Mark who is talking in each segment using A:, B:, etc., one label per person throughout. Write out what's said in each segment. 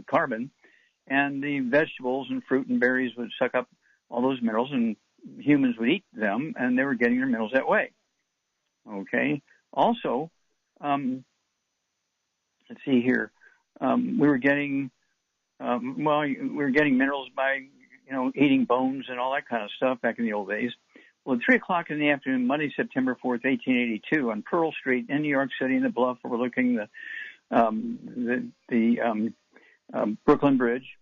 A: carbon, and the vegetables and fruit and berries would suck up all those minerals, and humans would eat them, and they were getting their minerals that way. Okay. Also, let's see here. We were getting minerals by eating bones and all that kind of stuff back in the old days. Well, at 3 o'clock in the afternoon, Monday, September 4th, 1882, on Pearl Street in New York City, in the bluff overlooking the Brooklyn Bridge,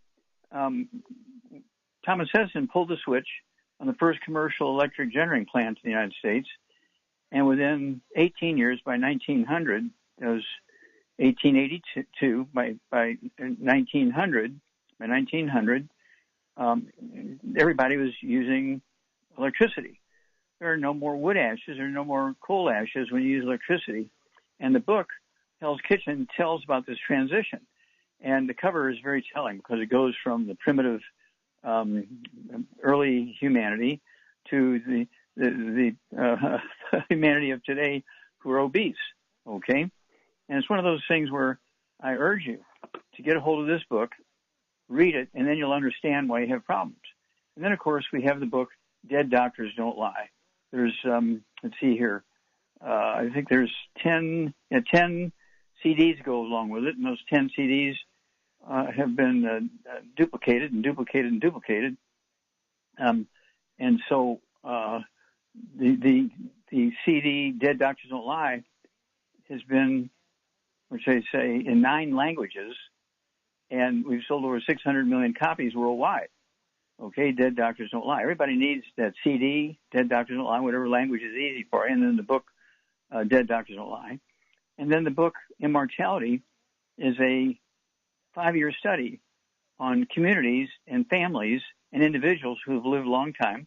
A: Thomas Edison pulled the switch on the first commercial electric generating plant in the United States, and within 18 years, by 1900, it was 1882. By 1900, everybody was using electricity. There are no more wood ashes, there are no more coal ashes when you use electricity. And the book, Hell's Kitchen, tells about this transition. And the cover is very telling because it goes from the primitive early humanity to the humanity of today who are obese, okay? And it's one of those things where I urge you to get a hold of this book, read it, and then you'll understand why you have problems. And then, of course, we have the book, Dead Doctors Don't Lie. There's, let's see here, I think there's 10 CDs go along with it, and those 10 CDs have been duplicated. And so the CD, Dead Doctors Don't Lie, has been, which they say, in 9 languages, and we've sold over 600 million copies worldwide. Okay, Dead Doctors Don't Lie. Everybody needs that CD, Dead Doctors Don't Lie, whatever language is easy for you, and then the book, Dead Doctors Don't Lie. And then the book, Immortality, is a 5-year study on communities and families and individuals who have lived a long time,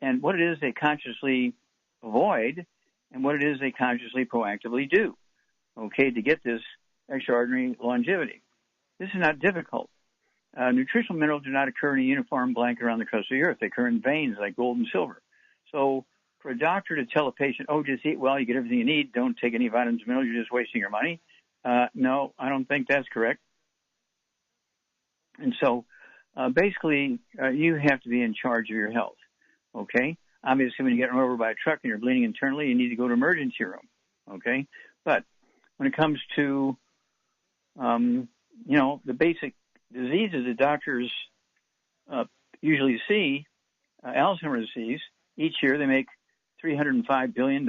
A: and what it is they consciously avoid and what it is they consciously proactively do, okay, to get this extraordinary longevity. This is not difficult. Nutritional minerals do not occur in a uniform blanket around the crust of the earth. They occur in veins like gold and silver. So for a doctor to tell a patient, oh, just eat well, you get everything you need, don't take any vitamins and minerals, you're just wasting your money, no, I don't think that's correct. And so basically you have to be in charge of your health, okay? Obviously, when you get run over by a truck and you're bleeding internally, you need to go to emergency room, okay? But when it comes to, the basic diseases that doctors usually see, Alzheimer's disease, each year they make $305 billion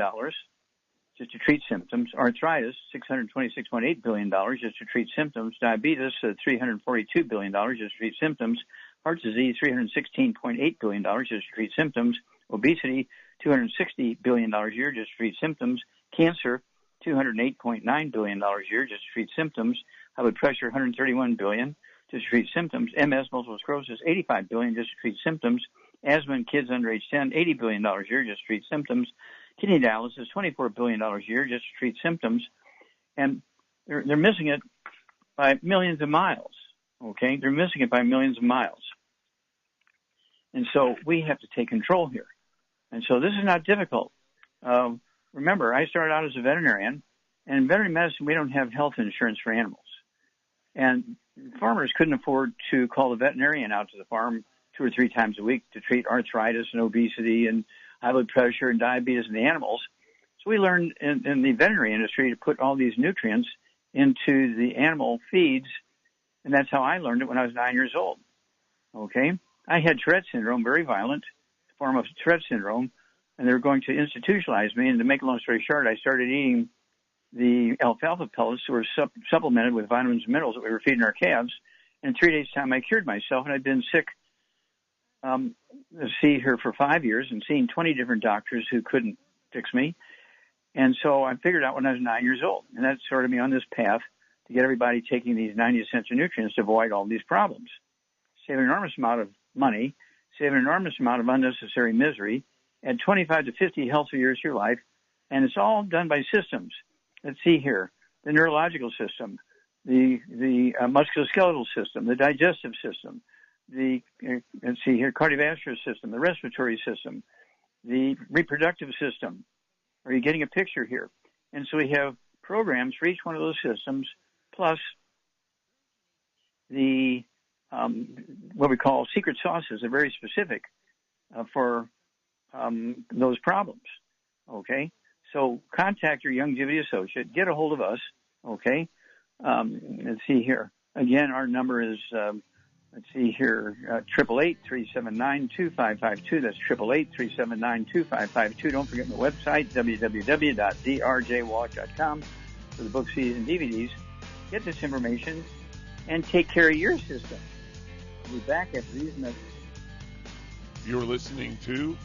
A: just to treat symptoms. Arthritis, $626.8 billion just to treat symptoms. Diabetes, $342 billion just to treat symptoms. Heart disease, $316.8 billion just to treat symptoms. Obesity, $260 billion a year just to treat symptoms. Cancer, $208.9 billion a year just to treat symptoms. High blood pressure, $131 billion just to treat symptoms. MS, multiple sclerosis, $85 billion just to treat symptoms. Asthma in kids under age 10, $80 billion a year just to treat symptoms. Kidney dialysis, $24 billion a year just to treat symptoms. And they're missing it by millions of miles, okay? They're missing it by millions of miles. And so we have to take control here. And so this is not difficult. Remember, I started out as a veterinarian, and in veterinary medicine, we don't have health insurance for animals. And farmers couldn't afford to call the veterinarian out to the farm 2 or 3 times a week to treat arthritis and obesity and high blood pressure and diabetes in the animals. So we learned in the veterinary industry to put all these nutrients into the animal feeds, and that's how I learned it when I was 9 years old. Okay? I had Tourette syndrome, very violent form of Tourette syndrome, and they were going to institutionalize me. And to make a long story short, I started eating the alfalfa pellets that were supplemented with vitamins and minerals that we were feeding our calves. And in 3 days' time, I cured myself, and I'd been sick, for 5 years and seen 20 different doctors who couldn't fix me. And so I figured out when I was 9 years old, and that started me on this path to get everybody taking these 90 essential nutrients to avoid all these problems. Save an enormous amount of money, save an enormous amount of unnecessary misery, add 25 to 50 healthy years to your life, and it's all done by systems. Let's see here, the neurological system, the musculoskeletal system, the digestive system, the cardiovascular system, the respiratory system, the reproductive system. Are you getting a picture here? And so we have programs for each one of those systems, plus the what we call secret sauces are very specific for those problems. Okay, so contact your Longevity associate. Get a hold of us. Okay, let's see here. Again, our number is 888-379-2552. That's 888-379-2552. Don't forget my website, www.drjwallach.com, for the books, CDs, and DVDs. Get this information and take care of your system. We'll be back after these messages.
B: You're listening to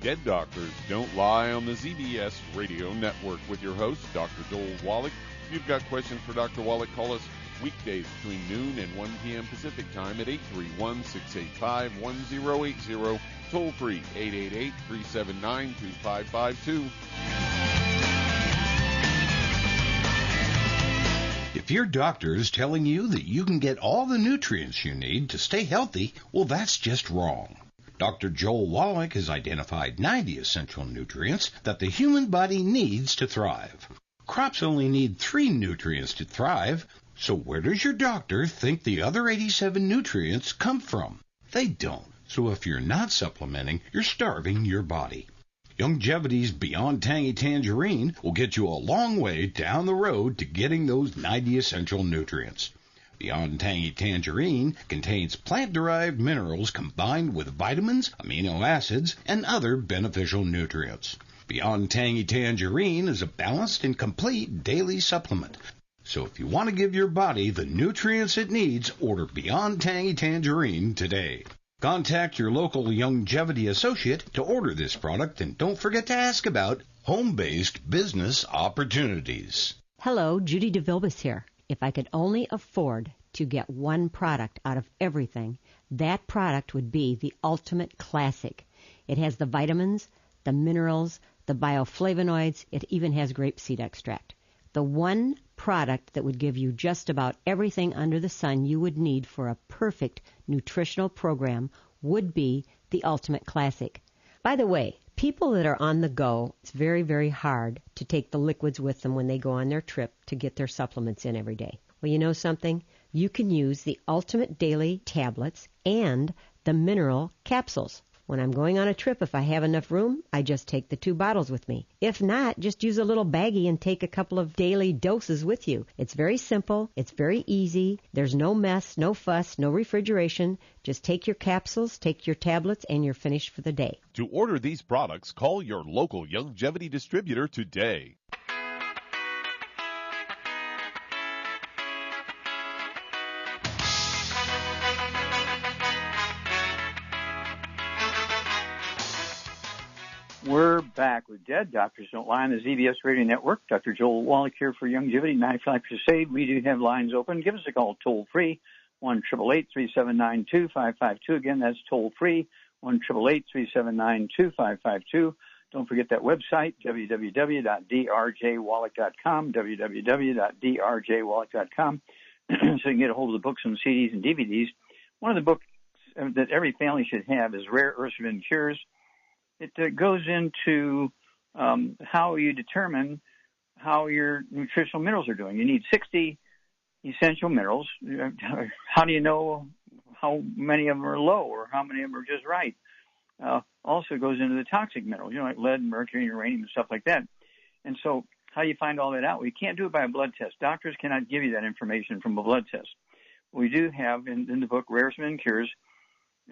B: Dead Doctors Don't Lie on the ZBS Radio Network with your host, Dr. Joel Wallach. If you've got questions for Dr. Wallach, call us weekdays between noon and 1 p.m. Pacific Time at 831-685-1080. Toll free, 888-379-2552.
C: If your doctor is telling you that you can get all the nutrients you need to stay healthy, well, that's just wrong. Dr. Joel Wallach has identified 90 essential nutrients that the human body needs to thrive. Crops only need 3 nutrients to thrive, so where does your doctor think the other 87 nutrients come from? They don't. So if you're not supplementing, you're starving your body. Longevity's Beyond Tangy Tangerine will get you a long way down the road to getting those 90 essential nutrients. Beyond Tangy Tangerine contains plant-derived minerals combined with vitamins, amino acids, and other beneficial nutrients. Beyond Tangy Tangerine is a balanced and complete daily supplement. So if you want to give your body the nutrients it needs, order Beyond Tangy Tangerine today. Contact your local Longevity associate to order this product, and don't forget to ask about home-based business opportunities.
D: Hello, Judy DeVilbus here. If I could only afford to get one product out of everything, that product would be the Ultimate Classic. It has the vitamins, the minerals, the bioflavonoids. It even has grapeseed extract. The one product that would give you just about everything under the sun you would need for a perfect nutritional program would be the Ultimate Classic. By the way, people that are on the go, it's very, very hard to take the liquids with them when they go on their trip to get their supplements in every day. Well, you know something? You can use the Ultimate Daily Tablets and the mineral capsules. When I'm going on a trip, if I have enough room, I just take the 2 bottles with me. If not, just use a little baggie and take a couple of daily doses with you. It's very simple. It's very easy. There's no mess, no fuss, no refrigeration. Just take your capsules, take your tablets, and you're finished for the day.
B: To order these products, call your local Longevity distributor today.
A: We're back with Dead Doctors Don't Lie on the ZBS Radio Network. Dr. Joel Wallach here for Longevity 95 Crusade. We do have lines open. Give us a call toll free, 1-888-379-2552. Again, that's toll free, 1-888-379-2552. Don't forget that website, www.drjwallach.com, www.drjwallach.com, so you can get a hold of the books and CDs and DVDs. One of the books that every family should have is Rare Earths and Cures. It goes into how you determine how your nutritional minerals are doing. You need 60 essential minerals. How do you know how many of them are low or how many of them are just right? Also goes into the toxic minerals, like lead, mercury, uranium, and stuff like that. And so how do you find all that out? Well, you can't do it by a blood test. Doctors cannot give you that information from a blood test. We do have in the book, Rare Earths and Cures,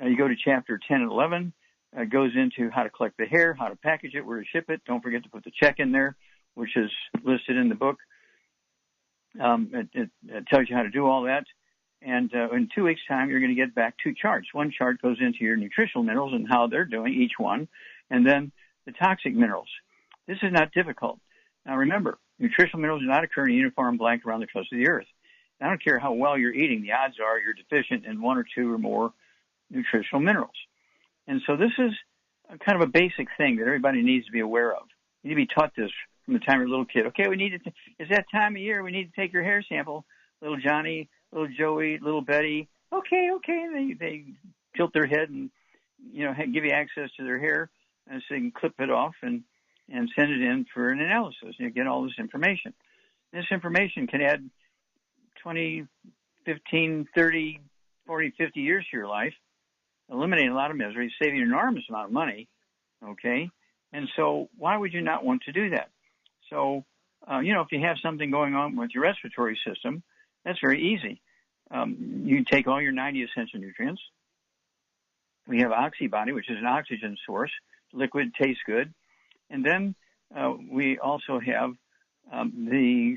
A: you go to chapter 10 and 11. It goes into how to collect the hair, how to package it, where to ship it. Don't forget to put the check in there, which is listed in the book. It tells you how to do all that. And in 2 weeks' time, you're going to get back 2 charts. One chart goes into your nutritional minerals and how they're doing, each one, and then the toxic minerals. This is not difficult. Now, remember, nutritional minerals do not occur in a uniform blanket around the crust of the earth. I don't care how well you're eating. The odds are you're deficient in 1 or 2 or more nutritional minerals. And so this is kind of a basic thing that everybody needs to be aware of. You need to be taught this from the time you're a little kid. Okay, it's that time of year. We need to take your hair sample. Little Johnny, little Joey, little Betty. Okay. They tilt their head and, give you access to their hair and so you can clip it off and send it in for an analysis. You get all this information. This information can add 20, 15, 30, 40, 50 years to your life, eliminating a lot of misery, saving an enormous amount of money, okay? And so why would you not want to do that? So, if you have something going on with your respiratory system, that's very easy. You take all your 90 essential nutrients. We have Oxybody, which is an oxygen source. Liquid, tastes good. And then we also have the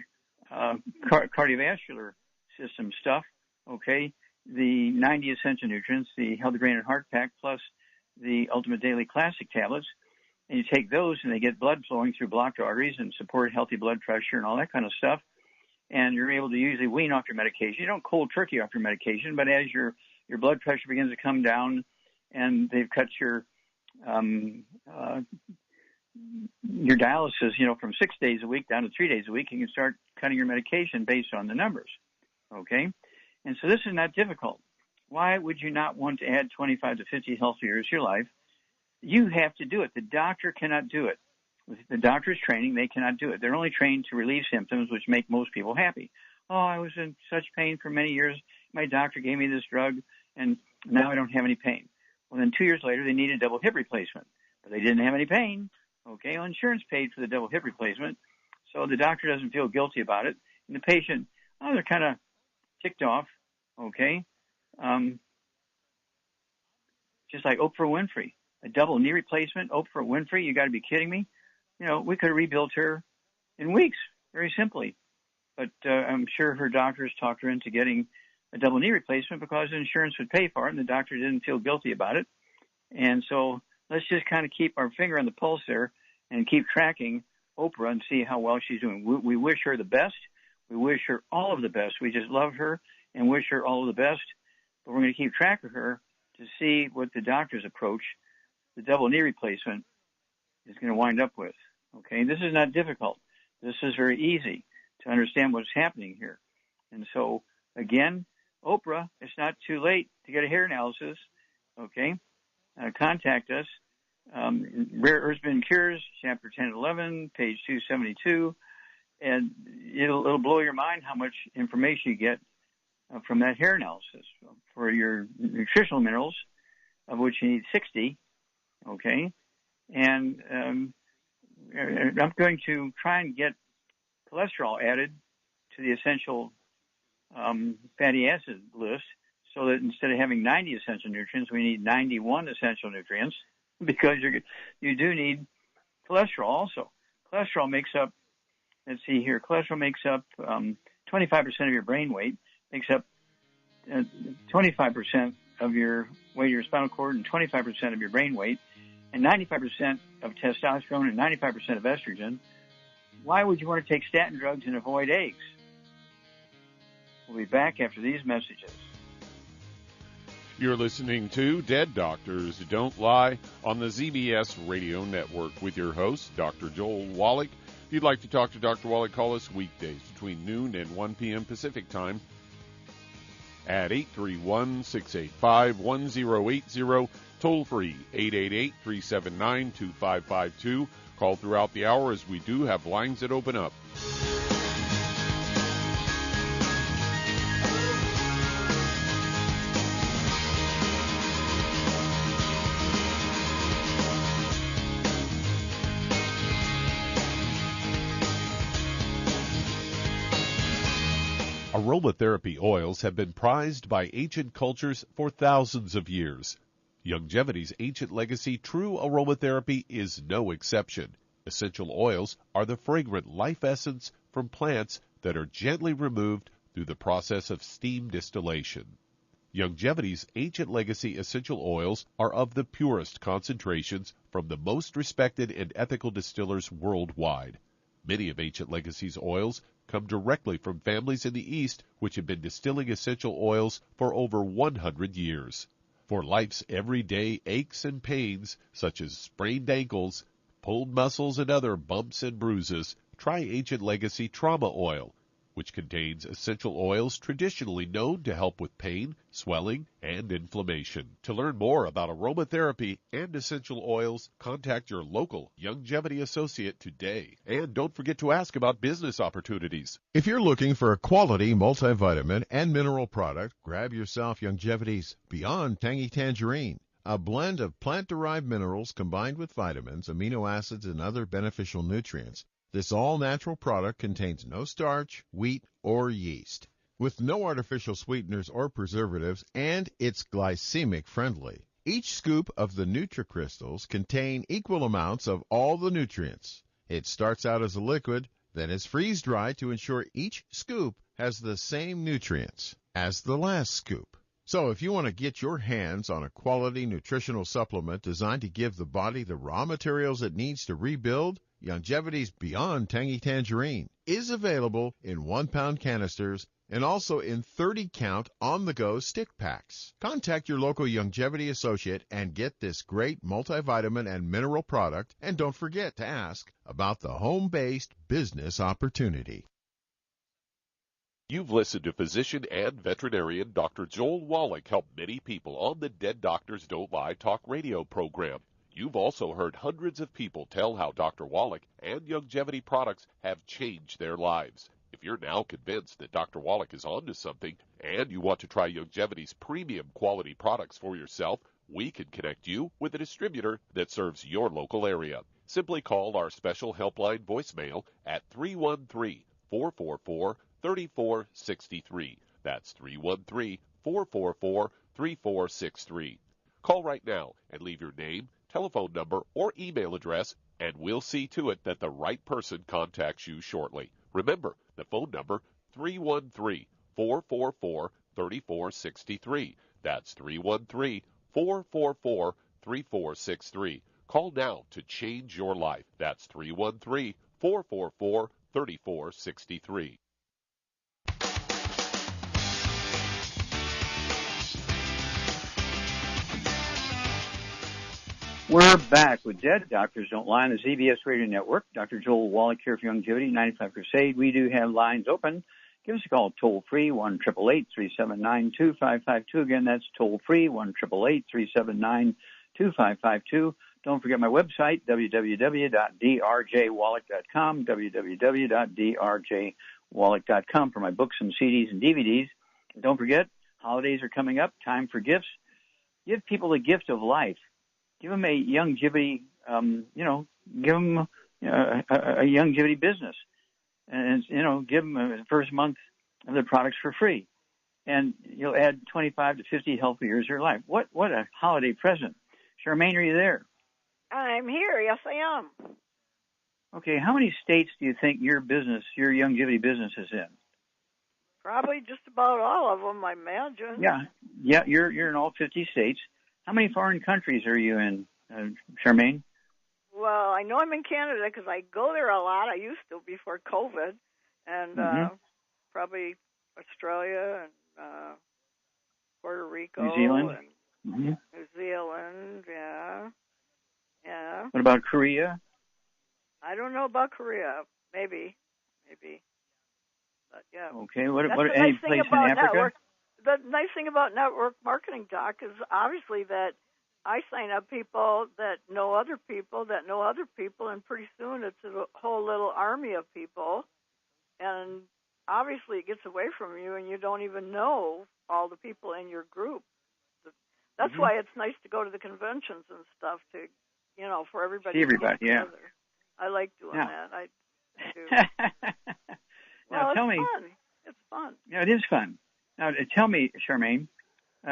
A: cardiovascular system stuff, okay? The 90 essential nutrients, the Healthy Brain and Heart Pack, plus the Ultimate Daily Classic tablets. And you take those and they get blood flowing through blocked arteries and support healthy blood pressure and all that kind of stuff. And you're able to usually wean off your medication. You don't cold turkey off your medication, but as your blood pressure begins to come down and they've cut your dialysis, from 6 days a week down to 3 days a week, you can start cutting your medication based on the numbers, okay? And so this is not difficult. Why would you not want to add 25 to 50 healthy years to your life? You have to do it. The doctor cannot do it. With the doctor's training, they cannot do it. They're only trained to relieve symptoms, which make most people happy. Oh, I was in such pain for many years. My doctor gave me this drug, and now I don't have any pain. Well, then 2 years later, they need a double hip replacement. But they didn't have any pain. Okay, well, insurance paid for the double hip replacement, so the doctor doesn't feel guilty about it. And the patient, they're kind of ticked off, okay? Just like Oprah Winfrey. A double knee replacement, Oprah Winfrey, you got to be kidding me. We could have rebuilt her in weeks, very simply. But I'm sure her doctors talked her into getting a double knee replacement because insurance would pay for it, and the doctor didn't feel guilty about it. And so let's just kind of keep our finger on the pulse there and keep tracking Oprah and see how well she's doing. We wish her the best. We wish her all of the best. We just love her and wish her all of the best. But we're going to keep track of her to see what the doctor's approach, the double knee replacement, is going to wind up with. Okay, this is not difficult. This is very easy to understand what's happening here. And so, again, Oprah, it's not too late to get a hair analysis. Okay, contact us. Rare Earths Been Cures, Chapter 10 and 11, page 272. And it'll blow your mind how much information you get from that hair analysis. For your nutritional minerals, of which you need 60, okay? And I'm going to try and get cholesterol added to the essential fatty acid list so that instead of having 90 essential nutrients, we need 91 essential nutrients because you do need cholesterol also. Cholesterol makes up, let's see here, cholesterol makes up 25% of your brain weight, makes up 25% of your weight of your spinal cord and 25% of your brain weight, and 95% of testosterone and 95% of estrogen. Why would you want to take statin drugs and avoid eggs? We'll be back after these messages.
B: You're listening to Dead Doctors Don't Lie on the ZBS Radio Network with your host, Dr. Joel Wallach. If you'd like to talk to Dr. Wallach, call us weekdays between noon and 1 p.m. Pacific Time at 831-685-1080, toll free 888-379-2552. Call throughout the hour as we do have lines that open up. Aromatherapy oils have been prized by ancient cultures for thousands of years. Longevity's ancient legacy, true aromatherapy, is no exception. Essential oils are the fragrant life essence from plants that are gently removed through the process of steam distillation. Longevity's ancient legacy essential oils are of the purest concentrations from the most respected and ethical distillers worldwide. Many of Ancient Legacy's oils come directly from families in the East which have been distilling essential oils for over 100 years. For life's everyday aches and pains, such as sprained ankles, pulled muscles, and other bumps and bruises, try Ancient Legacy Trauma Oil. which contains essential oils traditionally known to help with pain, swelling, and inflammation. To learn more about aromatherapy and essential oils, contact your local Youngevity associate today. And don't forget to ask about business opportunities.
E: If you're looking for a quality multivitamin and mineral product, grab yourself Youngevity's Beyond Tangy Tangerine, a blend of plant-derived minerals combined with vitamins, amino acids, and other beneficial nutrients. This all-natural product contains no starch, wheat, or yeast, with no artificial sweeteners or preservatives, and it's glycemic friendly. Each scoop of the NutriCrystals contain equal amounts of all the nutrients. It starts out as a liquid, then is freeze-dried to ensure each scoop has the same nutrients as the last scoop. So if you want to get your hands on a quality nutritional supplement designed to give the body the raw materials it needs to rebuild, Youngevity's Beyond Tangy Tangerine is available in 1-pound canisters and also in 30-count on-the-go stick packs. Contact your local Youngevity associate and get this great multivitamin and mineral product, and don't forget to ask about the home-based business opportunity.
B: You've listened to physician and veterinarian Dr. Joel Wallach help many people on the Dead Doctors Don't Lie talk radio program. You've also heard hundreds of people tell how Dr. Wallach and Youngevity products have changed their lives. If you're now convinced that Dr. Wallach is onto something and you want to try Youngevity's premium quality products for yourself, we can connect you with a distributor that serves your local area. Simply call our special helpline voicemail at 313-444-3463. That's 313-444-3463. Call right now and leave your name, telephone number, or email address, and we'll see to it that the right person contacts you shortly. Remember, the phone number, 313-444-3463. That's 313-444-3463. Call now to change your life. That's 313-444-3463.
A: We're back with Dead Doctors Don't Lie on the ZBS Radio Network. Dr. Joel Wallach here for Youngevity, 95 Crusade. We do have lines open. Give us a call toll-free, 1-888-379-2552. Again, that's toll-free, 1-888-379-2552. Don't forget my website, www.drjwallach.com, www.drjwallach.com for my books and CDs and DVDs. And don't forget, holidays are coming up, time for gifts. Give people the gift of life. Give them a Youngevity, give them a Youngevity business. And, give them the first month of the products for free. And you'll add 25 to 50 healthy years of your life. What a holiday present. Charmaine, are you there?
F: I'm here. Yes, I am.
A: Okay, how many states do you think your Youngevity business is in?
F: Probably just about all of them, I imagine.
A: Yeah, you're in all 50 states. How many foreign countries are you in, Charmaine?
F: Well, I know I'm in Canada because I go there a lot. I used to before COVID. And probably Australia and Puerto Rico.
A: New Zealand?
F: And New Zealand, yeah.
A: What about Korea?
F: I don't know about Korea. Maybe. But, yeah.
A: Okay, what
F: That's
A: any
F: nice
A: place
F: thing about
A: in Africa?
F: The nice thing about network marketing, Doc, is obviously that I sign up people that know other people, and pretty soon it's a whole little army of people. And obviously it gets away from you, and you don't even know all the people in your group. That's why it's nice to go to the conventions and stuff for everybody.
A: See everybody,
F: to get together. I like doing that. I do.
A: Now, tell me.
F: Fun. It's fun.
A: Yeah, it is fun. Now, tell me, Charmaine,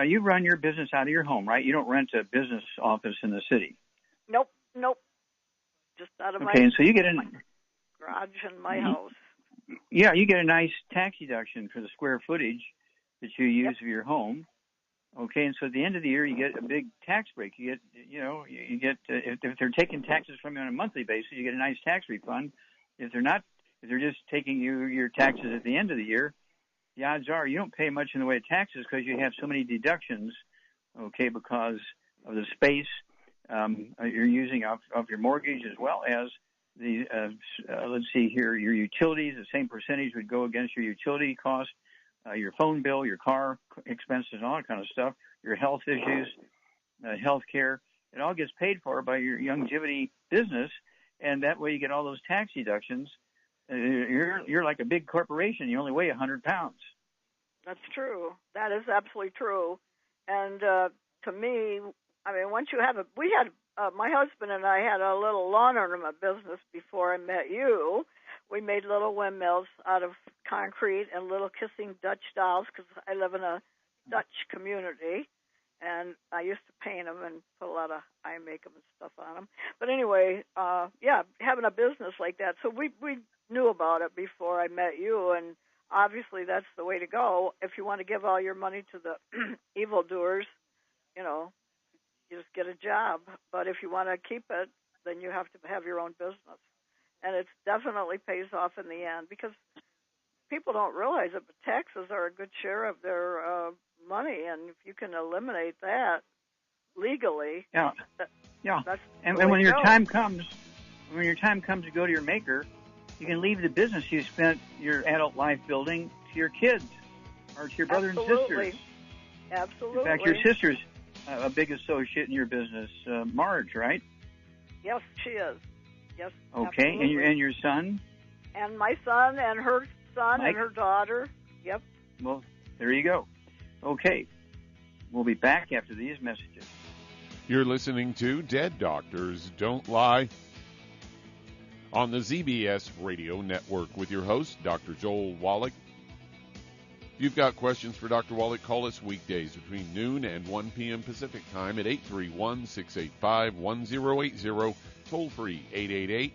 A: you run your business out of your home, right? You don't rent a business office in the city.
F: Nope. Just out of my
A: and so you get
F: garage in my house.
A: Yeah, you get a nice tax deduction for the square footage that you use of your home. Okay, and so at the end of the year, you get a big tax break. You get, if they're taking taxes from you on a monthly basis, you get a nice tax refund. If they're just taking your taxes at the end of the year, the odds are you don't pay much in the way of taxes because you have so many deductions, okay, because of the space you're using off your mortgage as well as let's see here, your utilities, the same percentage would go against your utility cost, your phone bill, your car expenses, and all that kind of stuff, your health issues, health care. It all gets paid for by your longevity business, and that way you get all those tax deductions. You're like a big corporation. You only weigh 100 pounds.
F: That's true. That is absolutely true. And to me, I mean, once you have my husband and I had a little lawn ornament business before I met you. We made little windmills out of concrete and little kissing Dutch dolls because I live in a Dutch community. And I used to paint them and put a lot of eye makeup and stuff on them. But anyway, having a business like that. So we knew about it before I met you, and obviously that's the way to go. If you want to give all your money to the evildoers, you just get a job. But if you want to keep it, then you have to have your own business. And it definitely pays off in the end because people don't realize it, but taxes are a good share of their money, and if you can eliminate that legally,
A: that's and when your time comes to go to your maker, you can leave the business you spent your adult life building to your kids or to your brother and sisters.
F: Absolutely.
A: In fact, your sister's a big associate in your business, Marge, right?
F: Yes, she is. Yes.
A: Okay,
F: absolutely.
A: and your son?
F: And my son and her son
A: Mike?
F: and her daughter. Yep.
A: Well, there you go. Okay, we'll be back after these messages.
B: You're listening to Dead Doctors Don't Lie on the ZBS Radio Network with your host, Dr. Joel Wallach. If you've got questions for Dr. Wallach, call us weekdays between noon and 1 p.m. Pacific Time at 831-685-1080, toll free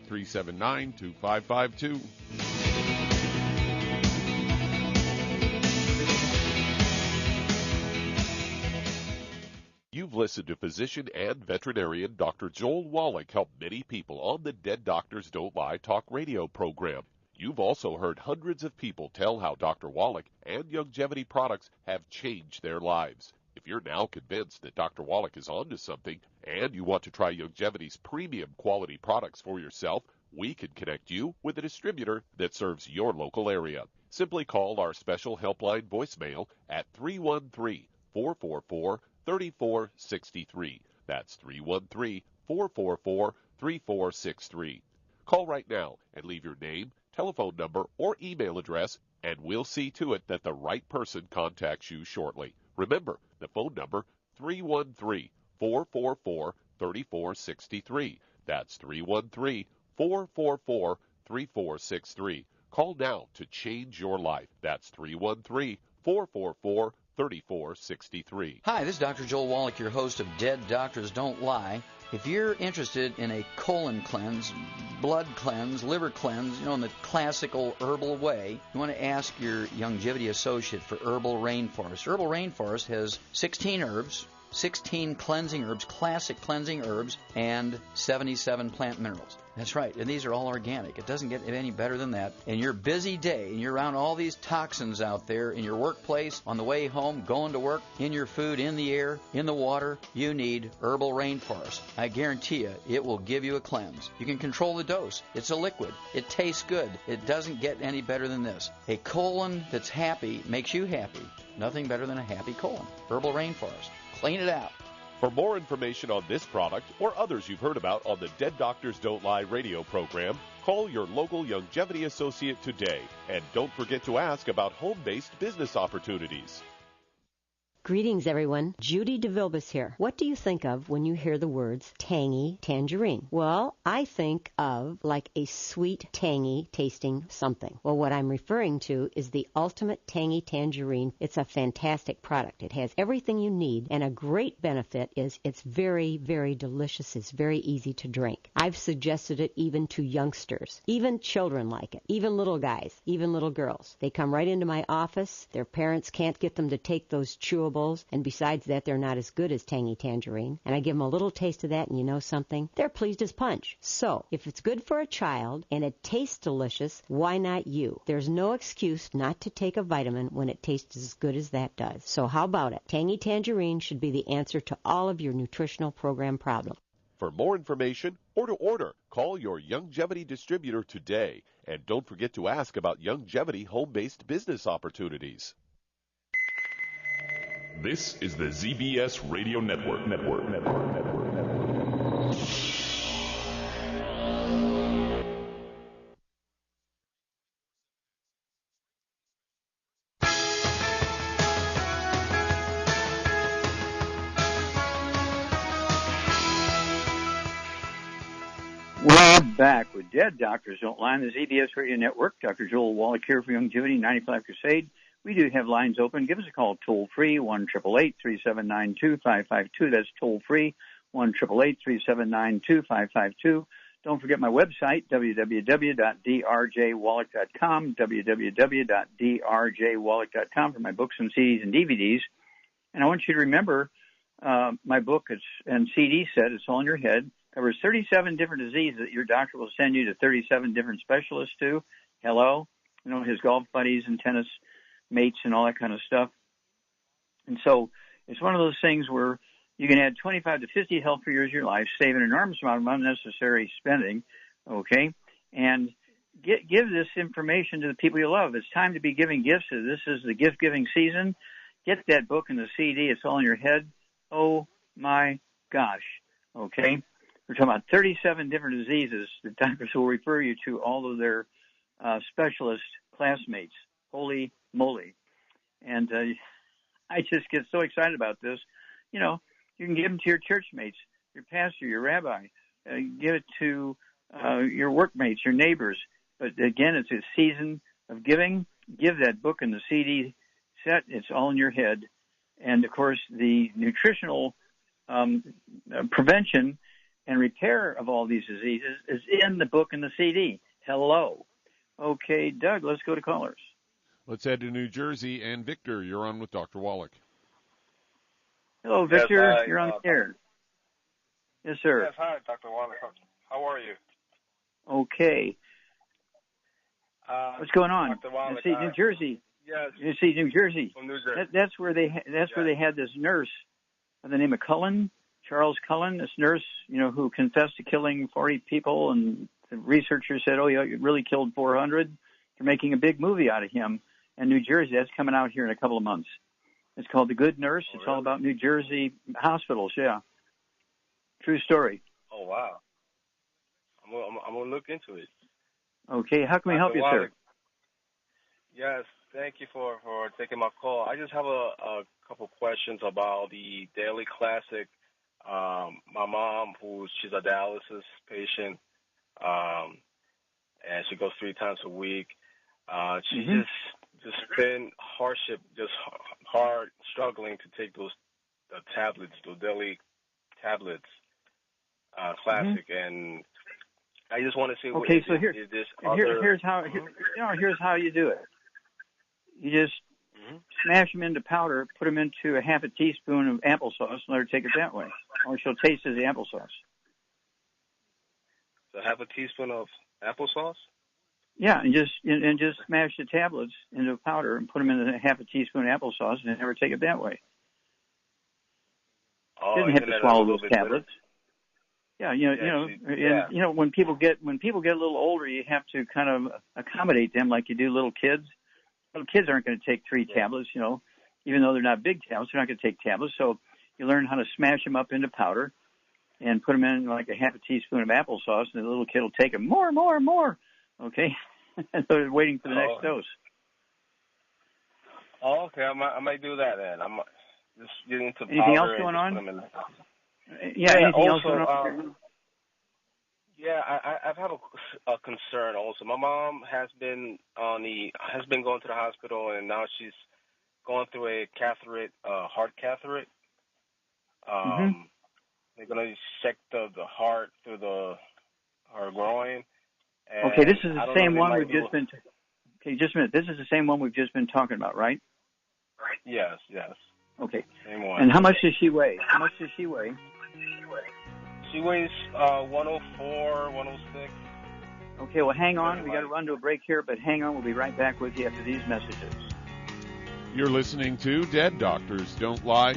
B: 888-379-2552. You've listened to physician and veterinarian Dr. Joel Wallach help many people on the Dead Doctors Don't Lie talk radio program. You've also heard hundreds of people tell how Dr. Wallach and longevity products have changed their lives. If you're now convinced that Dr. Wallach is onto something and you want to try longevity's premium quality products for yourself, we can connect you with a distributor that serves your local area. Simply call our special helpline voicemail at 313-444-3463. That's 313-444-3463. Call right now and leave your name, telephone number, or email address, and we'll see to it that the right person contacts you shortly. Remember, the phone number, 313-444-3463. That's 313-444-3463. Call now to change your life. That's 313-444-3463.
G: Hi, this is Dr. Joel Wallach, your host of Dead Doctors Don't Lie. If you're interested in a colon cleanse, blood cleanse, liver cleanse, in the classical herbal way, you want to ask your longevity associate for Herbal Rainforest. Herbal Rainforest has 16 herbs, 16 cleansing herbs, classic cleansing herbs, and 77 plant minerals. That's right, and these are all organic. It doesn't get any better than that. In your busy day, and you're around all these toxins out there in your workplace, on the way home, going to work, in your food, in the air, in the water, you need Herbal Rainforest. I guarantee you, it will give you a cleanse. You can control the dose. It's a liquid. It tastes good. It doesn't get any better than this. A colon that's happy makes you happy. Nothing better than a happy colon. Herbal Rainforest. Clean it out.
B: For more information on this product or others you've heard about on the Dead Doctors Don't Lie radio program, call your local longevity associate today. And don't forget to ask about home-based business opportunities.
D: Greetings, everyone. Judy DeVilbus here. What do you think of when you hear the words tangy tangerine? Well, I think of like a sweet, tangy tasting something. Well, what I'm referring to is the ultimate tangy tangerine. It's a fantastic product. It has everything you need, and a great benefit is it's very, very delicious. It's very easy to drink. I've suggested it even to youngsters. Even children like it. Even little guys. Even little girls. They come right into my office. Their parents can't get them to take those chewables, and besides that, they're not as good as tangy tangerine. And I give them a little taste of that, and you know something? They're pleased as punch. So, if it's good for a child and it tastes delicious, why not you? There's no excuse not to take a vitamin when it tastes as good as that does. So how about it? Tangy tangerine should be the answer to all of your nutritional program problems.
B: For more information or to order, call your Youngevity distributor today. And don't forget to ask about Youngevity home-based business opportunities.
H: This is the ZBS Radio Network.
A: We're back with Dead Doctors Don't Lie on the ZBS Radio Network. Dr. Joel Wallach here for Youngevity 95 Crusade. We do have lines open. Give us a call toll-free, 1-888-379-2552. That's toll-free, 1-888-379-2552. Don't forget my website, www.drjwallach.com, www.drjwallach.com for my books and CDs and DVDs. And I want you to remember my book and CD set, It's All in Your Head, covers 37 different diseases that your doctor will send you to 37 different specialists to. Hello, his golf buddies and tennis mates and all that kind of stuff. And so it's one of those things where you can add 25 to 50 healthy years of your life, save an enormous amount of unnecessary spending, okay, and give this information to the people you love. It's time to be giving gifts. This is the gift-giving season. Get that book and the CD. It's all in your head. Oh, my gosh, okay? We're talking about 37 different diseases. The doctors will refer you to all of their specialist classmates. Holy moly. And I just get so excited about this. You can give them to your church mates, your pastor, your rabbi. Give it to your workmates, your neighbors. But again, it's a season of giving. Give that book and the CD set. It's all in your head. And, of course, the nutritional prevention and repair of all these diseases is in the book and the CD. Hello. Okay, Doug, let's go to callers.
B: Let's head to New Jersey. And Victor, you're on with Dr. Wallach.
A: Hello, Victor. Yes, you're on the air. Yes, sir.
I: Yes, hi, Dr. Wallach. How are you?
A: Okay. What's going on?
I: Dr. Wallach,
A: New Jersey.
I: Yes.
A: You see, New Jersey.
I: From New Jersey.
A: That's where they had this nurse by the name of Cullen. Charles Cullen, this nurse, who confessed to killing 40 people, and the researchers said, you really killed 400. They're making a big movie out of him. And New Jersey, that's coming out here in a couple of months. It's called The Good Nurse. It's all about New Jersey hospitals, yeah. True story.
I: Oh, wow. I'm going to look into it.
A: Okay, how can we help you, sir?
I: Yes, thank you for taking my call. I just have a couple questions about the Daily Classic. My mom, she's a dialysis patient, and she goes 3 times a week. She's just been hard struggling to take those tablets, those daily tablets, Classic, and I just want to see.
A: Okay, so here's how you do it. You just smash them into powder, put them into a half a teaspoon of applesauce, and let her take it that way, or she'll taste it as applesauce.
I: So half a teaspoon of applesauce?
A: Yeah, and just smash the tablets into powder and put them in a half a teaspoon of applesauce, and have her take it that way.
I: Oh,
A: she doesn't have to swallow those tablets. Yeah, when people get a little older, you have to kind of accommodate them like you do little kids. Little kids aren't going to take 3 tablets, even though they're not big tablets. They're not going to take tablets. So you learn how to smash them up into powder and put them in like a half a teaspoon of applesauce, and the little kid will take them more. Okay, and so they're waiting for the next dose.
I: Oh, okay. I might do that then. I'm just getting into powder.
A: Anything else going on? Anything else going on?
I: Yeah, I've had a concern also. My mom has been going to the hospital, and now she's going through a heart catheter. They're going to check the heart through her groin.
A: Okay, this is the same one we've just been. Okay, just a minute. This is the same one we've just been talking about, right?
I: Yes.
A: Okay.
I: Same one.
A: And how much does she weigh?
I: She weighs 104, 106.
A: Okay, well, hang on. We got to run to a break here, but hang on. We'll be right back with you after these messages.
B: You're listening to Dead Doctors Don't Lie.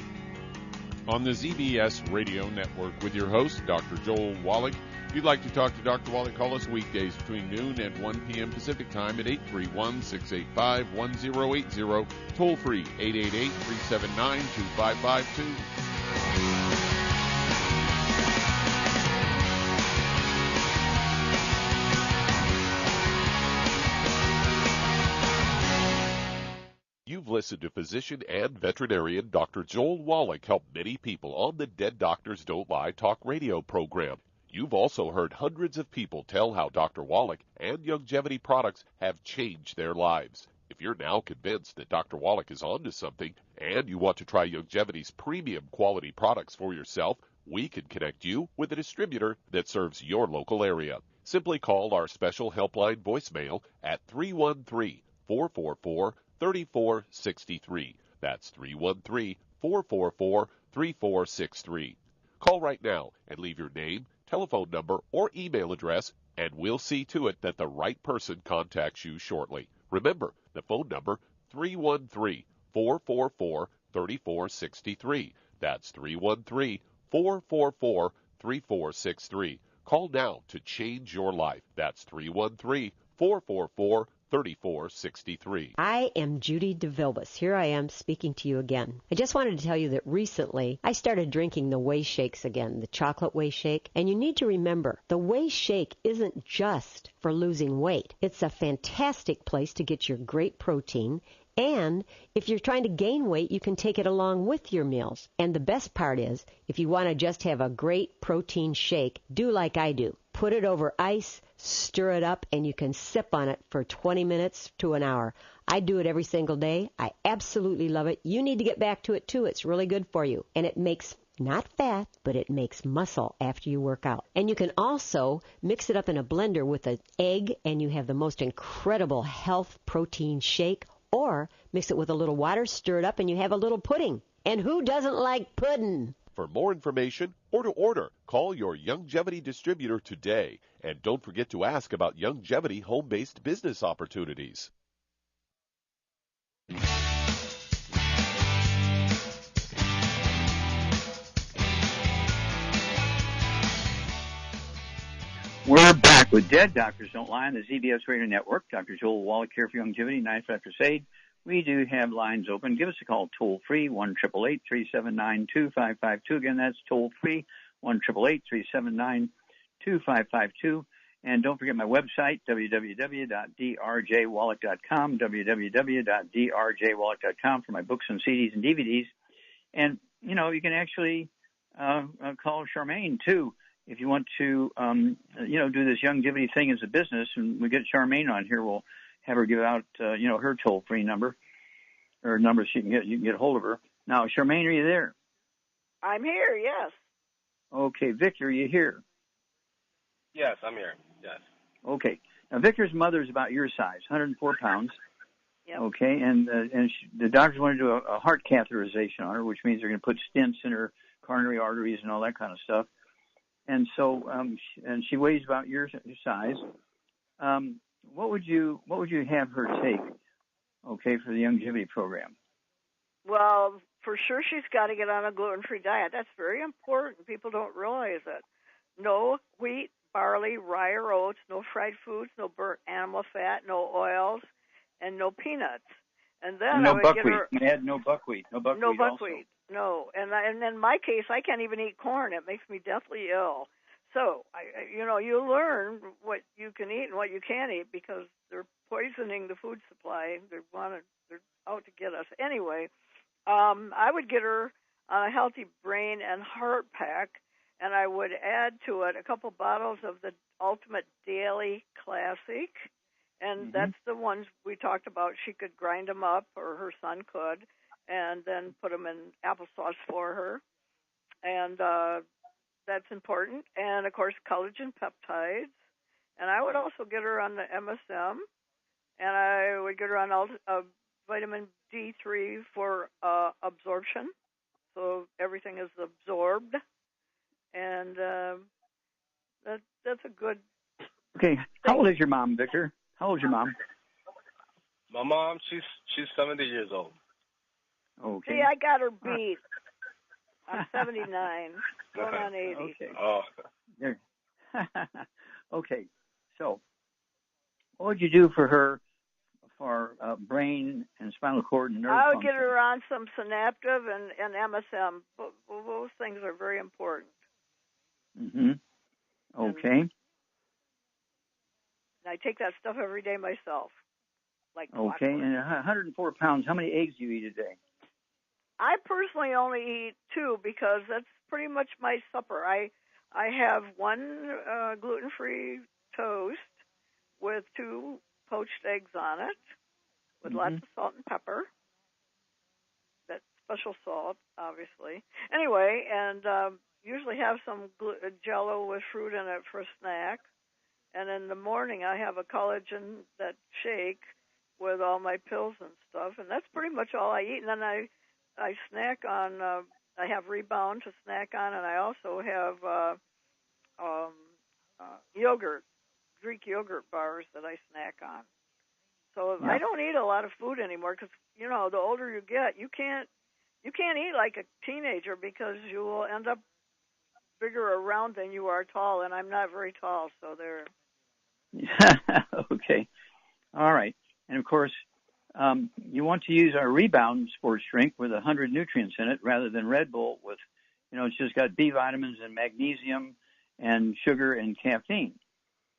B: on the ZBS Radio Network with your host, Dr. Joel Wallach. If you'd like to talk to Dr. Wallach, call us weekdays between noon and 1 p.m. Pacific Time at 831-685-1080, toll free 888-379-2552. You've listened to physician and veterinarian Dr. Joel Wallach help many people on the Dead Doctors Don't Lie talk radio program. You've also heard hundreds of people tell how Dr. Wallach and Youngevity products have changed their lives. If you're now convinced that Dr. Wallach is onto something and you want to try Youngevity's premium quality products for yourself, we can connect you with a distributor that serves your local area. Simply call our special helpline voicemail at 313-444-3463. That's 313-444-3463. Call right now and leave your name, telephone number, or email address, and we'll see to it that the right person contacts you shortly. Remember, the phone number, 313-444-3463. That's 313-444-3463. Call now to change your life. That's 313-444-3463. 3463.
D: I am Judy DeVilbus. Here I am speaking to you again. I just wanted to tell you that recently I started drinking the Whey Shakes again, the chocolate Whey Shake. And you need to remember, the Whey Shake isn't just for losing weight. It's a fantastic place to get your great protein. And if you're trying to gain weight, you can take it along with your meals. And the best part is, if you want to just have a great protein shake, do like I do. Put it over ice, stir it up, and you can sip on it for 20 minutes to an hour. I do it every single day. I absolutely love it. You need to get back to it, too. It's really good for you. And it makes not fat, but it makes muscle after you work out. And you can also mix it up in a blender with an egg, and you have the most incredible health protein shake. Or mix it with a little water, stir it up, and you have a little pudding. And who doesn't like pudding?
B: For more information or to order, call your Youngevity distributor today. And don't forget to ask about Youngevity home-based business opportunities.
A: We're back with Dead Doctors Don't Lie on the ZBS Radio Network. Dr. Joel Wallach here for Youngevity, 95 Crusade. We do have lines open. Give us a call toll-free, 1-888-379-2552. Again, that's toll-free, 1-888-379-2552. And don't forget my website, www.drjwallach.com, www.drjwallach.com for my books and CDs and DVDs. And, you know, you can actually call Charmaine, too, if you want to, do this Youngevity thing as a business. And we get Charmaine on here, we'll have her give out, her toll-free number or number you can get a hold of her. Now, Charmaine, are you there?
F: I'm here, yes.
A: Okay, Victor, are you here?
I: Yes, I'm here. Yes.
A: Okay. Now, Victor's mother is about your size, 104 pounds.
F: Yep.
A: Okay, and the doctors want to do a heart catheterization on her, which means they're going to put stents in her coronary arteries and all that kind of stuff. And so, and she weighs about your size. What would you have her take? Okay, for the Youngevity program.
F: Well, for sure she's got to get on a gluten-free diet. That's very important. People don't realize it. No wheat, barley, rye, or oats. No fried foods. No burnt animal fat. No oils, and no peanuts. And then
A: no
F: I would
A: buckwheat.
F: get her.
A: Add no buckwheat. No buckwheat.
F: No buckwheat. Also. No. And in my case, I can't even eat corn. It makes me deathly ill. So, you learn what you can eat and what you can't eat because they're poisoning the food supply. They're out to get us. Anyway, I would get her a healthy brain and heart pack, and I would add to it a couple bottles of the Ultimate Daily Classic, and that's the ones we talked about. She could grind them up, or her son could, and then put them in applesauce for her. And that's important. And, of course, collagen peptides. And I would also get her on the MSM. And I would get her on vitamin D3 for absorption. So everything is absorbed. And that's a good
A: Okay.
F: thing.
A: How old is your mom, Victor? How old is your mom?
I: My mom, she's 70 years old.
A: Okay.
F: See, I got her beat. I'm 79, going on 80.
A: Okay.
I: Oh,
A: There. Okay. So, what would you do for her for brain and spinal cord and nerve
F: I would
A: function?
F: get her on some Synaptive and MSM. Those things are very important.
A: Mm-hmm. Okay.
F: And I take that stuff every day myself. Like
A: Okay.
F: clockwork.
A: And 104 pounds, how many eggs do you eat a day?
F: I personally only eat 2 because that's pretty much my supper. I have 1 gluten-free toast with 2 poached eggs on it, with lots of salt and pepper. That special salt, obviously. Anyway, and usually have some Jell-O with fruit in it for a snack. And in the morning, I have a collagen that shake with all my pills and stuff, and that's pretty much all I eat. And then I snack on. I have Rebound to snack on, and I also have yogurt, Greek yogurt bars that I snack on. So I don't eat a lot of food anymore because the older you get, you can't eat like a teenager because you will end up bigger around than you are tall, and I'm not very tall, so there.
A: Okay. All right. And of course, you want to use our Rebound sports drink with 100 nutrients in it rather than Red Bull with, it's just got B vitamins and magnesium and sugar and caffeine.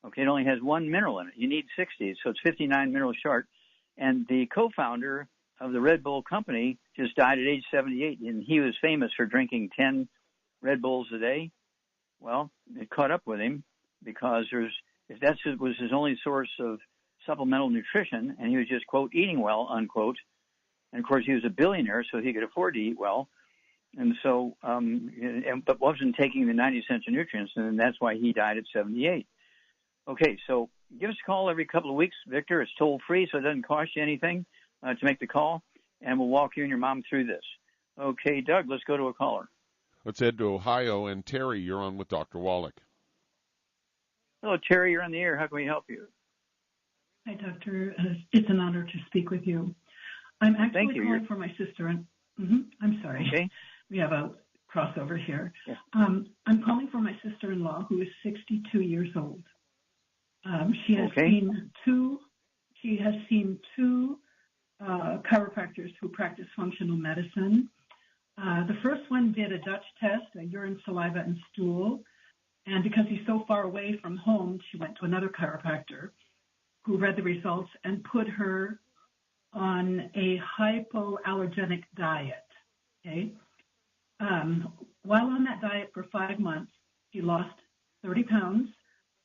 A: Okay, it only has 1 mineral in it. You need 60, so it's 59 minerals short. And the co-founder of the Red Bull company just died at age 78, and he was famous for drinking 10 Red Bulls a day. Well, it caught up with him because if that was his only source of supplemental nutrition, and he was just, quote, eating well, unquote. And, of course, he was a billionaire, so he could afford to eat well. And so, but wasn't taking the 90 essential nutrients, and that's why he died at 78. Okay, so give us a call every couple of weeks, Victor. It's toll-free, so it doesn't cost you anything to make the call, and we'll walk you and your mom through this. Okay, Doug, let's go to a caller.
B: Let's head to Ohio, and Terry, you're on with Dr. Wallach.
J: Hello, Terri. You're on the air. How can we help you?
K: Hi, Doctor. It's an honor to speak with you. I'm actually calling for my sister. I'm sorry.
J: Okay.
K: We have a crossover here.
J: Yeah.
K: I'm calling for my sister-in-law, who is 62 years old. She has seen two chiropractors who practice functional medicine. The first one did a Dutch test, a urine, saliva, and stool. And because he's so far away from home, she went to another chiropractor who read the results and put her on a hypoallergenic diet. Okay. While on that diet for 5 months, she lost 30 pounds.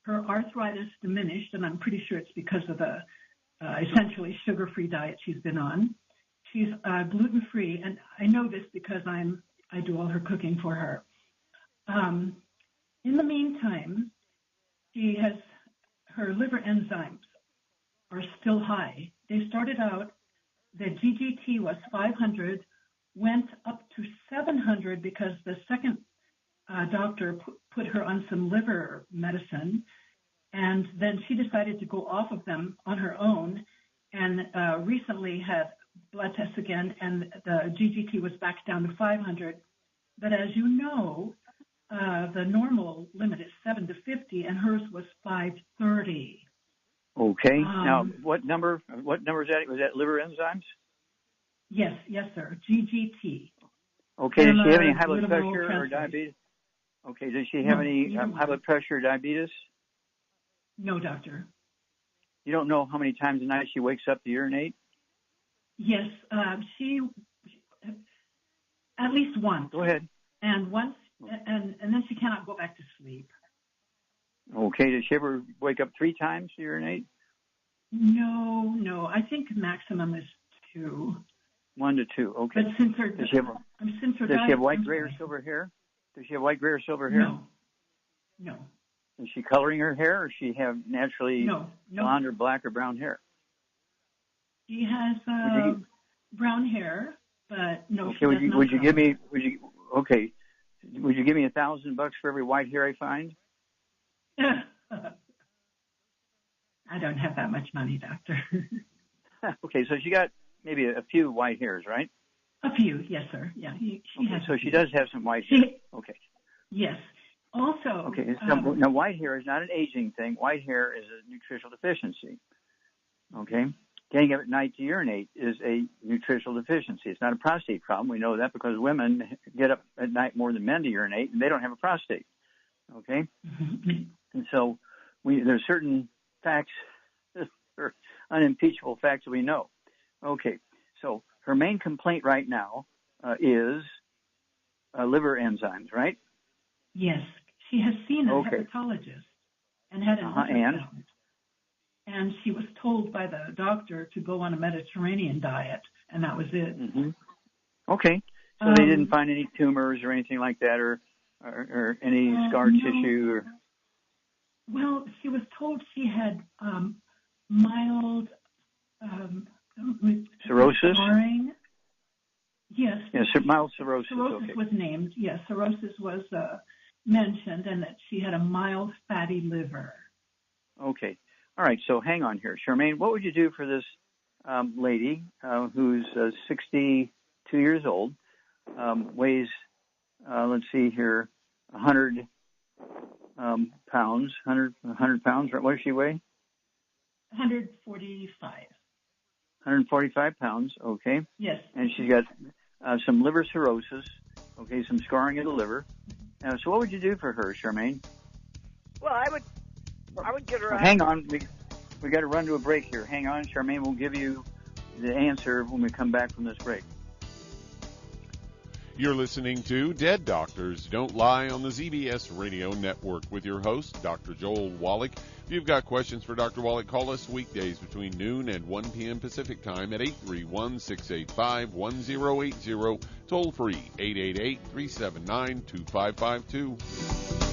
K: Her arthritis diminished, and I'm pretty sure it's because of the essentially sugar-free diet she's been on. She's gluten-free, and I know this because I do all her cooking for her. In the meantime, her liver enzymes are still high. They started out, the GGT was 500, went up to 700 because the second doctor put her on some liver medicine, and then she decided to go off of them on her own, and recently had blood tests again, and the GGT was back down to 500. But as you know, the normal limit is 7 to 50, and hers was 530.
J: Okay. Now, what number is that? Was that liver enzymes?
K: Yes, sir. GGT.
J: Okay. Does she have any high blood pressure or diabetes? Okay. Does she have any high blood pressure or diabetes?
K: No, doctor.
J: You don't know how many times a night she wakes up to urinate?
K: Yes, she at least once.
J: Go ahead.
K: And once, and then she cannot go back to sleep.
J: Okay. Does she ever wake up 3 times to urinate?
K: No. I think maximum is 2.
J: 1 to 2. Okay.
K: But since her
J: does she have white, gray, or silver hair? Does she have white, gray, or silver hair?
K: No.
J: Is she coloring her hair, or does she have naturally blonde or black or brown hair?
K: She has brown hair, but no.
J: Okay. Would you give me $1,000 for every white hair I find?
K: I don't have that much money, doctor.
J: Okay, so she got maybe a few white hairs, right?
K: A few, yes, sir. Yeah, she has.
A: So she does have some white hair. Okay.
K: Yes. Also.
A: Okay. Now, white hair is not an aging thing. White hair is a nutritional deficiency. Okay. Getting up at night to urinate is a nutritional deficiency. It's not a prostate problem. We know that because women get up at night more than men to urinate, and they don't have a prostate. Okay.
K: Mm-hmm.
A: And so there's certain facts, or unimpeachable facts that we know. Okay. So her main complaint right now is liver enzymes, right?
K: Yes. She has seen a hepatologist and had an ultrasound. And she was told by the doctor to go on a Mediterranean diet, and that was it.
A: Mm-hmm. Okay. So they didn't find any tumors or anything like that, or any scar tissue? Or...
K: Well, she was told she had mild
A: cirrhosis?
K: Scarring. Yes.
A: Yes, mild cirrhosis.
K: Cirrhosis was named. Yes, cirrhosis was mentioned, and that she had a mild fatty liver.
A: Okay. All right, so hang on here. Charmaine, what would you do for this lady who's 62 years old, weighs, let's see here, 100 pounds, 100 pounds, right? What does she weigh?
K: 145.
A: 145 pounds, okay.
K: Yes.
A: And she's got some liver cirrhosis, okay, some scarring of the liver. So what would you do for her, Charmaine?
F: Well, I would get her.
A: Hang on, we got to run to a break here. Hang on, Charmaine. We'll give you the answer when we come back from this break.
B: You're listening to Dead Doctors Don't Lie on the ZBS Radio Network with your host, Dr. Joel Wallach. If you've got questions for Dr. Wallach, call us weekdays between noon and 1 p.m. Pacific Time at 831-685-1080, toll free 888-379-2552.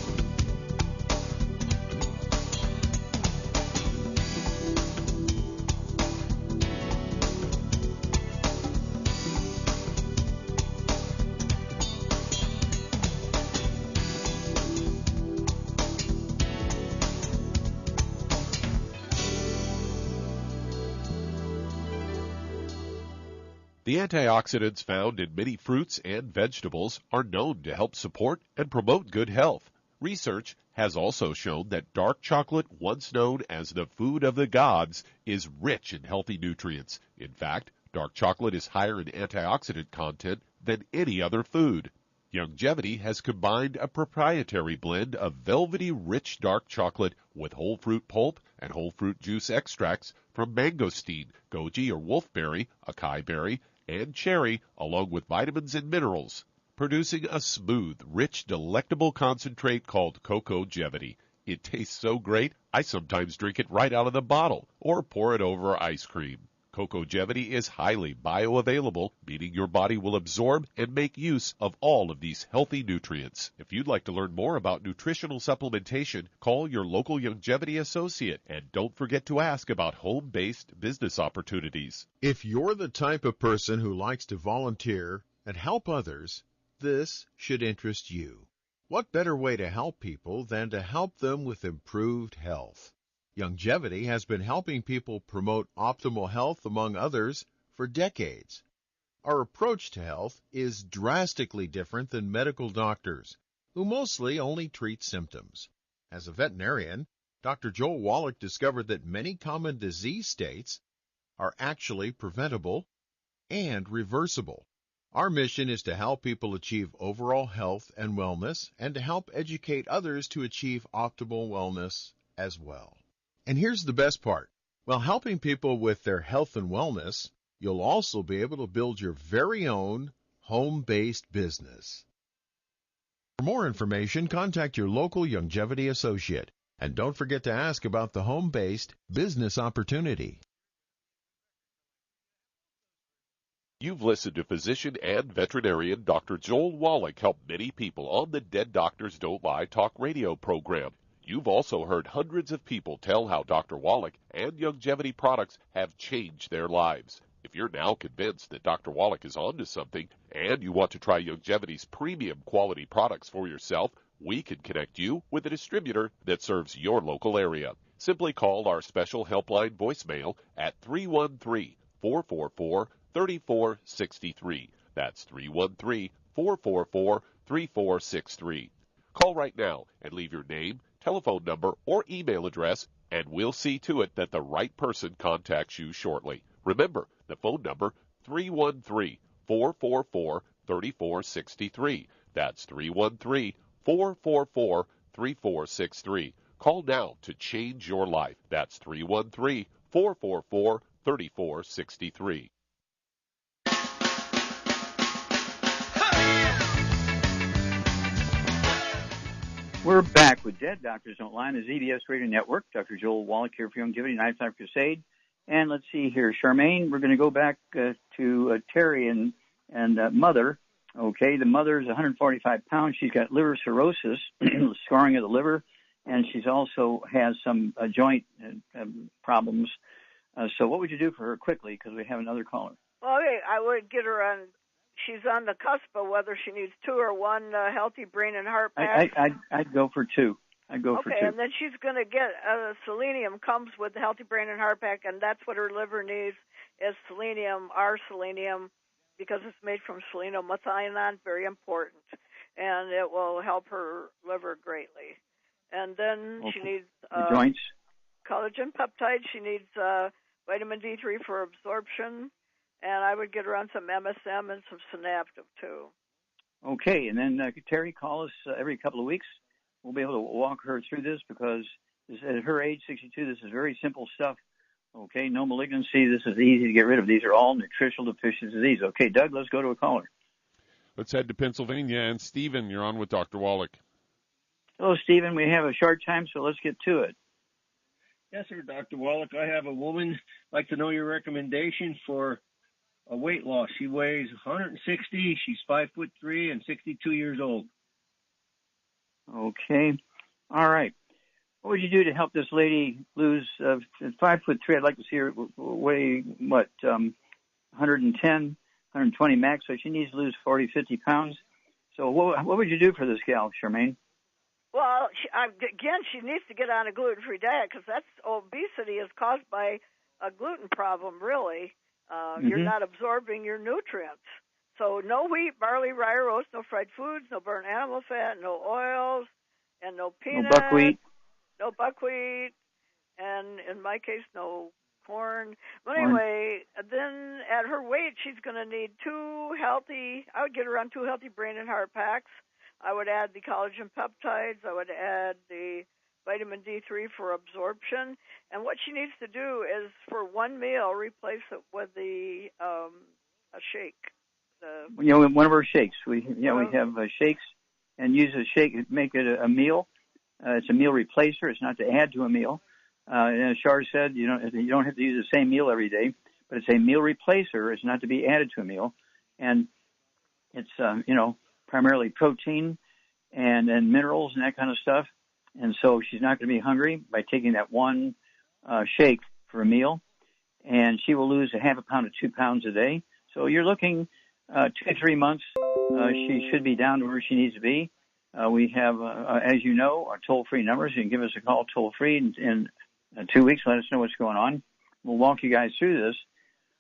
B: The antioxidants found in many fruits and vegetables are known to help support and promote good health. Research has also shown that dark chocolate, once known as the food of the gods, is rich in healthy nutrients. In fact, dark chocolate is higher in antioxidant content than any other food. Youngevity has combined a proprietary blend of velvety rich dark chocolate with whole fruit pulp and whole fruit juice extracts from mangosteen, goji or wolfberry, acai berry, and cherry, along with vitamins and minerals, producing a smooth, rich, delectable concentrate called Cocogevity. It tastes so great, I sometimes drink it right out of the bottle or pour it over ice cream. Cocogevity is highly bioavailable, meaning your body will absorb and make use of all of these healthy nutrients. If you'd like to learn more about nutritional supplementation, call your local Youngevity associate, and don't forget to ask about home-based business opportunities.
E: If you're the type of person who likes to volunteer and help others, this should interest you. What better way to help people than to help them with improved health? Youngevity has been helping people promote optimal health, among others, for decades. Our approach to health is drastically different than medical doctors, who mostly only treat symptoms. As a veterinarian, Dr. Joel Wallach discovered that many common disease states are actually preventable and reversible. Our mission is to help people achieve overall health and wellness, and to help educate others to achieve optimal wellness as well. And here's the best part. While helping people with their health and wellness, you'll also be able to build your very own home-based business. For more information, contact your local Youngevity associate. And don't forget to ask about the home-based business opportunity.
B: You've listened to physician and veterinarian Dr. Joel Wallach help many people on the Dead Doctors Don't Lie talk radio program. You've also heard hundreds of people tell how Dr. Wallach and Youngevity products have changed their lives. If you're now convinced that Dr. Wallach is onto something and you want to try Youngevity's premium quality products for yourself, we can connect you with a distributor that serves your local area. Simply call our special helpline voicemail at 313-444-3463. That's 313-444-3463. Call right now and leave your name, telephone number, or email address, and we'll see to it that the right person contacts you shortly. Remember, the phone number, 313-444-3463. That's 313-444-3463. Call now to change your life. That's 313-444-3463.
A: We're back with Dead Doctors Don't Lie on the ZBS Radio Network. Dr. Joel Wallach here for Longevity Lifetime Crusade. And let's see here, Charmaine, we're going to go back to Terri and mother. Okay, the mother is 145 pounds. She's got liver cirrhosis, scarring of the liver, and she's also has some joint problems. So what would you do for her quickly, because we have another caller?
F: Well, okay, I would get her on. She's on the cusp of whether she needs 2 or 1 healthy brain and heart pack.
A: I'd go for 2. I'd go for 2.
F: Okay, and then she's going to get selenium comes with the healthy brain and heart pack, and that's what her liver needs is selenium, our selenium, because it's made from selenomethionine, very important, and it will help her liver greatly. And then she needs
A: joints,
F: collagen peptides. She needs vitamin D3 for absorption. And I would get her on some MSM and some Synaptive, too.
A: Okay, and then Terri, call us every couple of weeks. We'll be able to walk her through this because at her age, 62, this is very simple stuff. Okay, no malignancy. This is easy to get rid of. These are all nutritional deficiency disease. Okay, Doug, let's go to a caller.
B: Let's head to Pennsylvania. And Stephen, you're on with Dr. Wallach.
A: Hello, Stephen. We have a short time, so let's get to it.
L: Yes, sir, Dr. Wallach. I have a woman. I'd like to know your recommendation for a weight loss. She weighs 160. She's 5'3" and 62 years old.
A: Okay. All right. What would you do to help this lady lose 5'3"? I'd like to see her weigh, 110, 120 max, so she needs to lose 40, 50 pounds. So what would you do for this gal, Charmaine?
F: Well, she needs to get on a gluten-free diet because that's obesity is caused by a gluten problem, really. You're not absorbing your nutrients. So no wheat, barley, rye, or oats, no fried foods, no burnt animal fat, no oils, and no peanuts. No buckwheat, and in my case, no corn. But anyway, then at her weight, she's going to need I would get her on 2 healthy brain and heart packs. I would add the collagen peptides. I would add the vitamin D3 for absorption. And what she needs to do is, for one meal, replace it with a shake.
A: One of our shakes. We have shakes, and use a shake, make it a meal. It's a meal replacer. It's not to add to a meal. And as Char said, you don't have to use the same meal every day, but it's a meal replacer. It's not to be added to a meal. And it's, primarily protein and minerals and that kind of stuff. And so she's not going to be hungry by taking that one shake for a meal. And she will lose a half a pound to 2 pounds a day. So you're looking 2 to 3 months. She should be down to where she needs to be. We have, as you know, our toll-free numbers. You can give us a call toll-free in 2 weeks. Let us know what's going on. We'll walk you guys through this.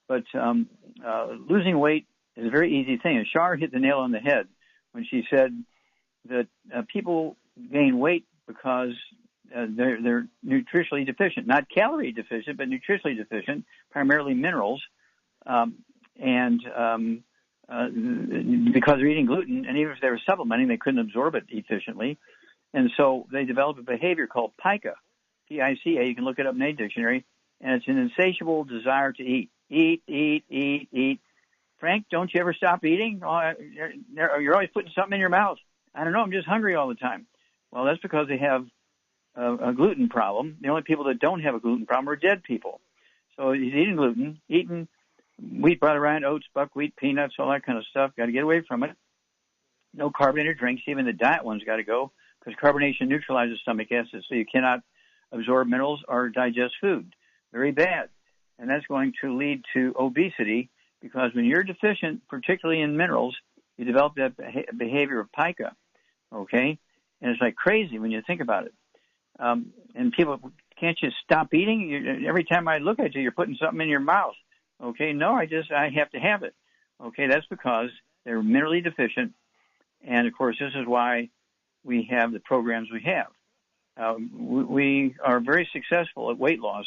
A: But losing weight is a very easy thing. And Char hit the nail on the head when she said that people gain weight because they're nutritionally deficient, not calorie deficient, but nutritionally deficient, primarily minerals, and because they're eating gluten, and even if they were supplementing, they couldn't absorb it efficiently. And so they develop a behavior called pica, P-I-C-A. You can look it up in a dictionary, and it's an insatiable desire to eat. Eat. Frank, don't you ever stop eating? Oh, you're always putting something in your mouth. I don't know, I'm just hungry all the time. Well, that's because they have a gluten problem. The only people that don't have a gluten problem are dead people. So he's eating wheat, butter, rye, oats, buckwheat, peanuts, all that kind of stuff. Got to get away from it. No carbonated drinks. Even the diet ones got to go because carbonation neutralizes stomach acid, so you cannot absorb minerals or digest food. Very bad. And that's going to lead to obesity because when you're deficient, particularly in minerals, you develop that behavior of pica, okay? And it's like crazy when you think about it. And people, can't you stop eating? Every time I look at you, you're putting something in your mouth. Okay, no, I have to have it. Okay, that's because They're minerally deficient. And, of course, this is why we have the programs we have. We are very successful at weight loss,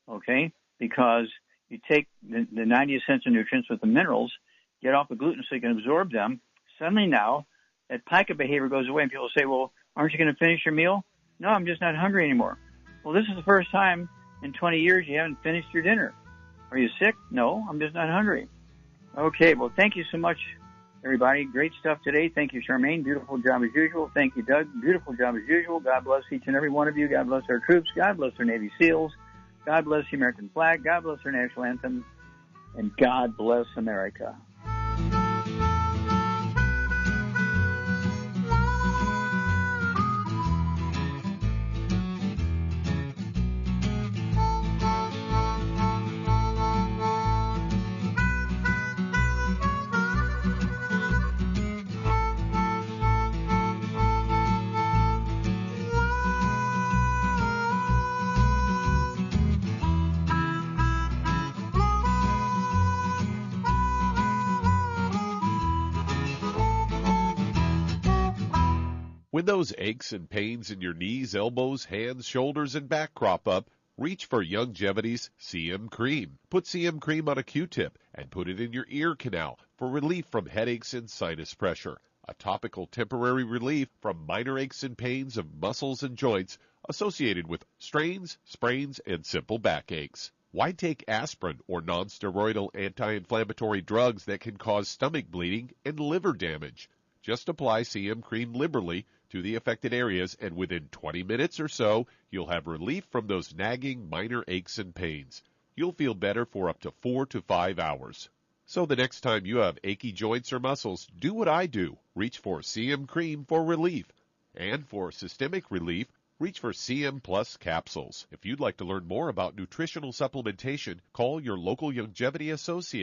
A: okay, because you take the 90 essential nutrients with the minerals, get off the gluten so you can absorb them. Suddenly now, that pica behavior goes away, and people say, well, aren't you going to finish your meal? No, I'm just not hungry anymore. Well, this is the first time in 20 years you haven't finished your dinner. Are you sick? No, I'm just not hungry. Okay, well, thank you so much, everybody. Great stuff today. Thank you, Charmaine. Beautiful job as usual. Thank you, Doug. Beautiful job as usual. God bless each and every one of you. God bless our troops. God bless our Navy SEALs. God bless the American flag. God bless our national anthem. And God bless America.
B: When those aches and pains in your knees, elbows, hands, shoulders, and back crop up, reach for Youngevity's CM Cream. Put CM Cream on a Q-tip and put it in your ear canal for relief from headaches and sinus pressure. A topical temporary relief from minor aches and pains of muscles and joints associated with strains, sprains, and simple backaches. Why take aspirin or non-steroidal anti-inflammatory drugs that can cause stomach bleeding and liver damage? Just apply CM Cream liberally to the affected areas, and within 20 minutes or so, you'll have relief from those nagging minor aches and pains. You'll feel better for up to 4 to 5 hours. So the next time you have achy joints or muscles, do what I do. Reach for CM Cream for relief. And for systemic relief, reach for CM Plus capsules. If you'd like to learn more about nutritional supplementation, call your local Youngevity associate